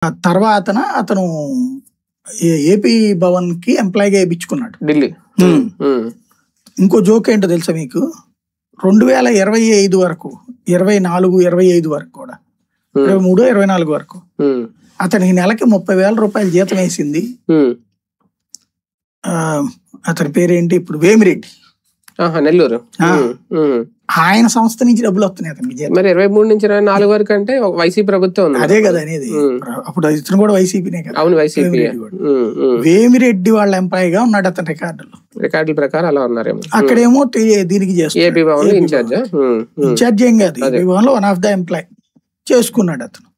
తర్వాతన అతను ఏపీ భవన్ కి ఎంప్లాయీగా వేయించుకున్నాడు ఢిల్లీ. ఇంకో జోక్ ఏంటో తెలుసా మీకు? 2025 వరకు 24-25 వరకు కూడా 23-24 వరకు అతనికి నెలకి 30,000 రూపాయలు జీతం వేసింది. అతని పేరేంటి ఇప్పుడు? వేమిరెడ్డి, నెల్లూరు. ఆయన సంస్థ నుంచి డబ్బులు వస్తున్నాయి అతనికి జీతం. మరి 23 నుంచి 24 వరకు అంటే వైసీపీ ప్రభుత్వం ఉంది. అదే కదా అనేది. అప్పుడు ఇతను కూడా వైసీపీనే కదా. అవును, వైసీపీ. వేమిరెడ్డి వాళ్ళ ఎంప్లాయీగా ఉన్నాడు అతని రికార్డుల ప్రకారం అలా ఉన్నారేమో. అక్కడేమో దీనికి చేస్తాడు, ఏపీ భవన్ ఇన్ఛార్జ్ ఏం కాదు, ఏపీ భవన్ లో వన్ ఆఫ్ ద ఎంప్లాయీ చేసుకున్నాడు అతను.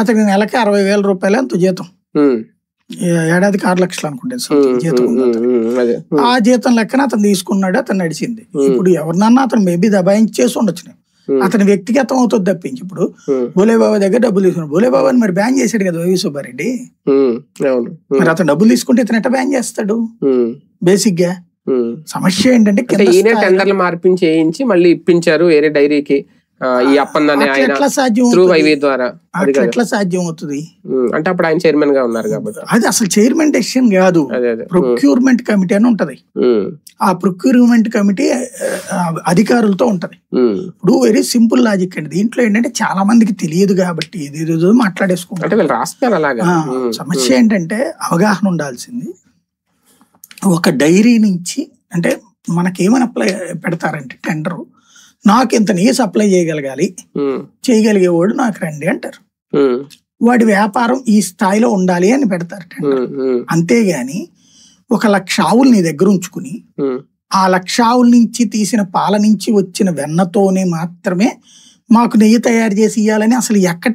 అతనికి నెలకి 60,000 రూపాయలు ఎంతో జీతం, ఏడాదికి 6 లక్షలు అనుకుంటే జీతం. ఆ జీతం లెక్కన అతను తీసుకున్నాడు, అతను నడిచింది. ఇప్పుడు ఎవరినన్నా అతను మేబీ దబాయించి చేసి ఉండొచ్చు, అతని వ్యక్తిగతం అవుతుంది తప్పించి. ఇప్పుడు భోలేబాబా దగ్గర డబ్బులు తీసుకున్నాడు, భోలేబాబాని మరి బ్యాన్ చేశాడు కదా వైవి సుబ్బారెడ్డి. మరి అతను డబ్బులు తీసుకుంటే ఇతను ఎట్లా బ్యాన్ చేస్తాడు? బేసిక్ గా సమస్య ఏంటంటే టెండర్లు మార్పించేయించి మళ్ళీ ఇప్పించారు వేరే డైరీకి ఈ అప్పందాన్ని ఆయన ద్వారా. ఎట్లా సాధ్యం అవుతుంది అంటే అప్పుడు ఆయన చైర్మన్ గా ఉన్నారు కాబట్టి. అది అసలు చైర్మన్ డెసిషన్ కాదు, ప్రొక్యూర్మెంట్ కమిటీ అని ఉంటది. ఆ ప్రొక్యూర్మెంట్ కమిటీ అధికారులతో ఉంటది. ఇప్పుడు వెరీ సింపుల్ లాజిక్ అండి. దీంట్లో ఏంటంటే చాలా మందికి తెలియదు కాబట్టి ఏదేదో మాట్లాడేసుకుంటారు. సమస్య ఏంటంటే అవగాహన ఉండాల్సింది. ఒక డైరీ నుంచి అంటే మనకేమని అప్లై పెడతారంటే టెండరు, నాకు ఇంత నీ సప్లై చేయగలగాలి, చేయగలిగేవాడు నాకు రండి అంటారు. వాడి వ్యాపారం ఈ స్థాయిలో ఉండాలి అని పెడతారు టెండర్. అంతేగాని 1,00,000 ఆవులు నీ దగ్గర ఉంచుకుని ఆ 1,00,000 ఆవుల నుంచి తీసిన పాల నుంచి వచ్చిన వెన్నతోనే మాత్రమే మాకు నెయ్యి తయారు చేసి ఇవ్వాలని అసలు ఎక్కడ